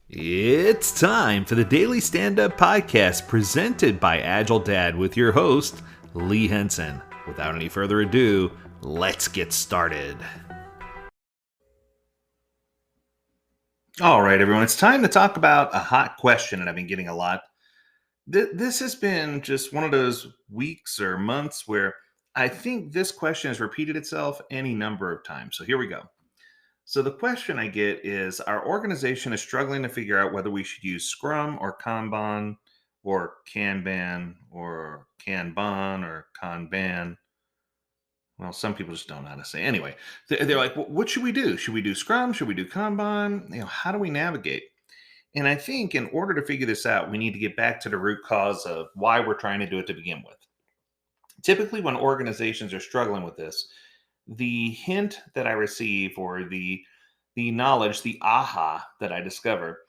It's time for the Daily Stand Up Podcast presented by Agile Dad with your host, Lee Henson. Without any further ado, let's get started. All right, everyone, it's time to talk about a hot question that I've been getting a lot. This has been just one of those weeks or months where I think this question has repeated itself any number of times. So here we go. So the question I get is our organization is struggling to figure out whether we should use Scrum or Kanban or Kanban or Kanban or Kanban. Well, some people just don't know how to say. Anyway, they're like, what should we do? Should we do Scrum? Should we do Kanban? How do we navigate? And I think in order to figure this out, we need to get back to the root cause of why we're trying to do it to begin with. Typically, when organizations are struggling with this, the hint that I receive or the knowledge, the aha that I discover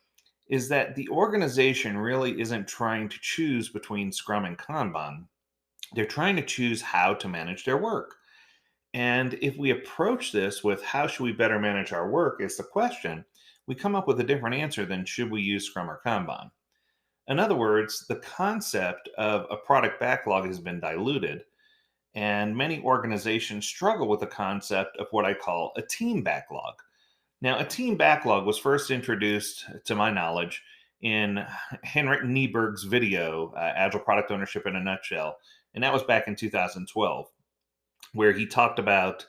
is that the organization really isn't trying to choose between Scrum and Kanban. They're trying to choose how to manage their work. And if we approach this with how should we better manage our work is the question, we come up with a different answer than should we use Scrum or Kanban. In other words, the concept of a product backlog has been diluted, and many organizations struggle with the concept of what I call a team backlog. Now, a team backlog was first introduced, to my knowledge, in Henrik Nieberg's video, Agile Product Ownership in a Nutshell. And that was back in 2012, where he talked about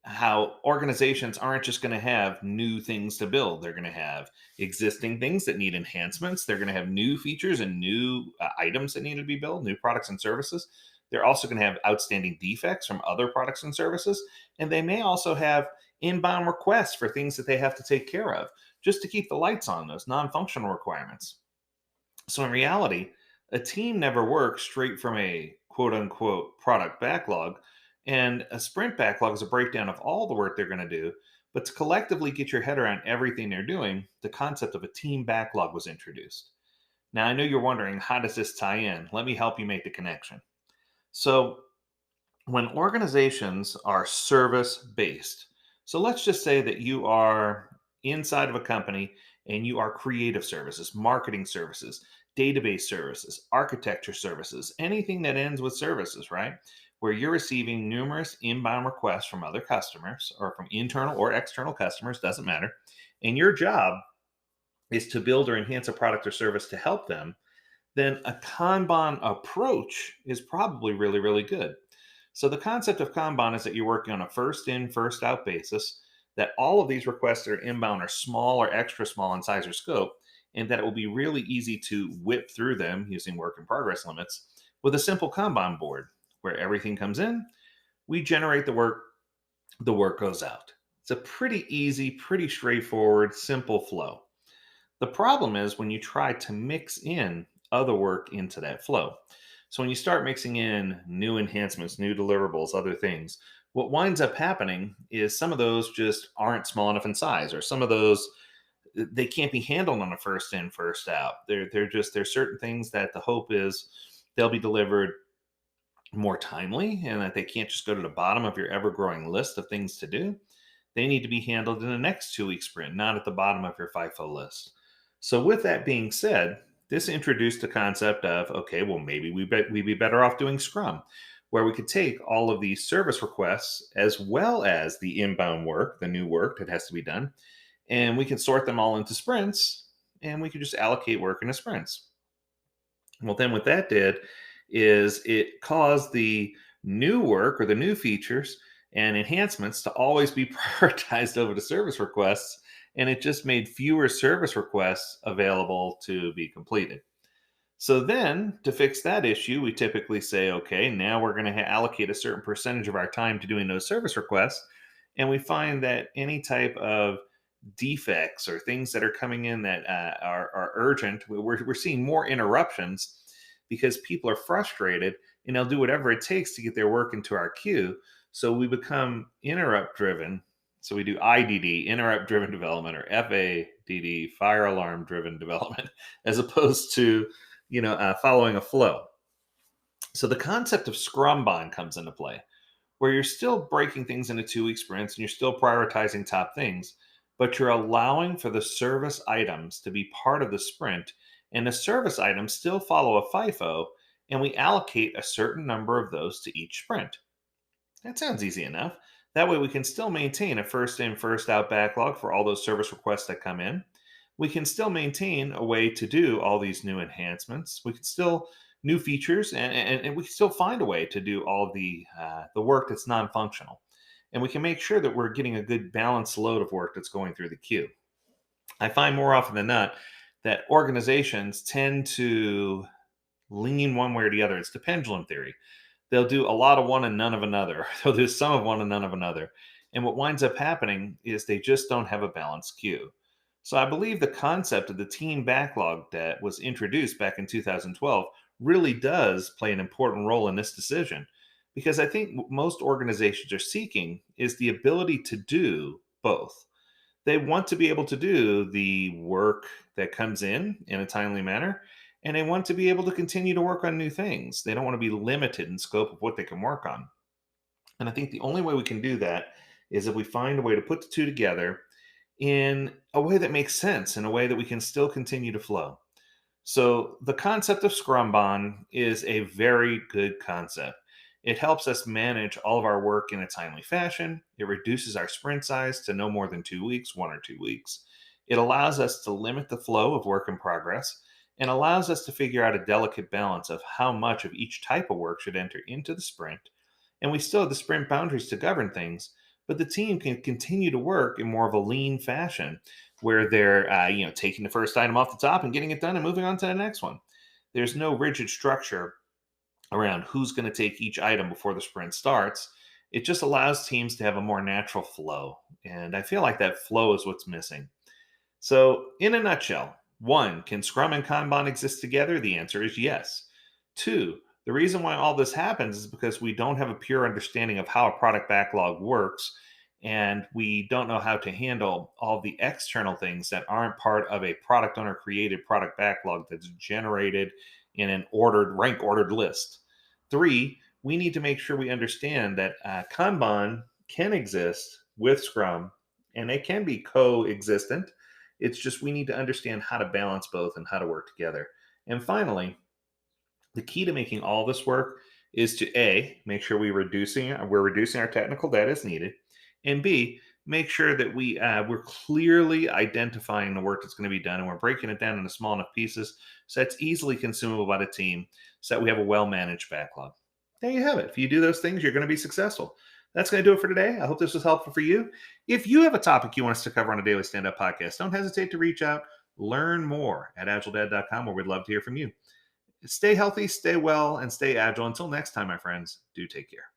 how organizations aren't just going to have new things to build. They're going to have existing things that need enhancements. They're going to have new features and new items that need to be built, new products and services. They're also going to have outstanding defects from other products and services. And they may also have inbound requests for things that they have to take care of just to keep the lights on, those non-functional requirements. So in reality, a team never works straight from a quote unquote product backlog. And a sprint backlog is a breakdown of all the work they're going to do. But to collectively get your head around everything they're doing, the concept of a team backlog was introduced. Now, I know you're wondering, how does this tie in? Let me help you make the connection. So, when organizations are service based, so let's just say that you are inside of a company and you are creative services, marketing services, database services, architecture services, anything that ends with services, right? Where you're receiving numerous inbound requests from other customers or from internal or external customers, doesn't matter. And your job is to build or enhance a product or service to help them, then a Kanban approach is probably really, really good. So the concept of Kanban is that you're working on a first in, first out basis, that all of these requests that are inbound are small or extra small in size or scope, and that it will be really easy to whip through them using work in progress limits with a simple Kanban board where everything comes in, we generate the work goes out. It's a pretty easy, pretty straightforward, simple flow. The problem is when you try to mix in other work into that flow. So when you start mixing in new enhancements, new deliverables, other things, what winds up happening is some of those just aren't small enough in size, or some of those they can't be handled on a first in, first out. There's certain things that the hope is they'll be delivered more timely and that they can't just go to the bottom of your ever growing list of things to do. They need to be handled in the next 2 week sprint, not at the bottom of your FIFO list. So, with that being said, this introduced the concept of okay, well, maybe we'd be better off doing Scrum, where we could take all of these service requests as well as the inbound work, the new work that has to be done, and we can sort them all into sprints and we could just allocate work into sprints. Well, then what that did is it caused the new work or the new features and enhancements to always be prioritized over the service requests. And it just made fewer service requests available to be completed. So then to fix that issue, we typically say, okay, now we're going to allocate a certain percentage of our time to doing those service requests. And we find that any type of defects or things that are coming in that are urgent, we're seeing more interruptions because people are frustrated and they'll do whatever it takes to get their work into our queue. So we become interrupt driven. So we do IDD, interrupt driven development, or FADD, fire alarm driven development, as opposed to following a flow. So the concept of ScrumBan comes into play, where you're still breaking things into 2 week sprints and you're still prioritizing top things, but you're allowing for the service items to be part of the sprint, and the service items still follow a FIFO, and we allocate a certain number of those to each sprint. That sounds easy enough. That way, we can still maintain a first in, first out backlog for all those service requests that come in. We can still maintain a way to do all these new enhancements. We can still new features, and we can still find a way to do all the work that's non-functional. And we can make sure that we're getting a good balanced load of work that's going through the queue. I find more often than not that organizations tend to lean one way or the other. It's the pendulum theory. They'll do a lot of one and none of another. They'll do some of one and none of another. And what winds up happening is they just don't have a balanced queue. So I believe the concept of the team backlog that was introduced back in 2012 really does play an important role in this decision, because I think what most organizations are seeking is the ability to do both. They want to be able to do the work that comes in a timely manner, and they want to be able to continue to work on new things. They don't want to be limited in scope of what they can work on. And I think the only way we can do that is if we find a way to put the two together in a way that makes sense, in a way that we can still continue to flow. So the concept of ScrumBan is a very good concept. It helps us manage all of our work in a timely fashion. It reduces our sprint size to no more than 2 weeks, 1 or 2 weeks. It allows us to limit the flow of work in progress and allows us to figure out a delicate balance of how much of each type of work should enter into the sprint. And we still have the sprint boundaries to govern things, but the team can continue to work in more of a lean fashion where they're taking the first item off the top and getting it done and moving on to the next one. There's no rigid structure around who's going to take each item before the sprint starts. It just allows teams to have a more natural flow. And I feel like that flow is what's missing. So, in a nutshell, one, can Scrum and Kanban exist together? The answer is yes. Two, the reason why all this happens is because we don't have a pure understanding of how a product backlog works, and we don't know how to handle all the external things that aren't part of a product owner created product backlog that's generated in an rank ordered list. Three, we need to make sure we understand that Kanban can exist with Scrum, and they can be coexistent. It's just we need to understand how to balance both and how to work together. And finally, the key to making all this work is to A, make sure we're reducing our technical debt as needed, and B, make sure that we're clearly identifying the work that's going to be done and we're breaking it down into small enough pieces so it's easily consumable by the team, so that we have a well managed backlog. There you have it. If you do those things, you're going to be successful. That's going to do it for today. I hope this was helpful for you. If you have a topic you want us to cover on a daily stand up podcast, don't hesitate to reach out. Learn more at agiledad.com, where we'd love to hear from you. Stay healthy, stay well, and stay agile. Until next time, my friends, do take care.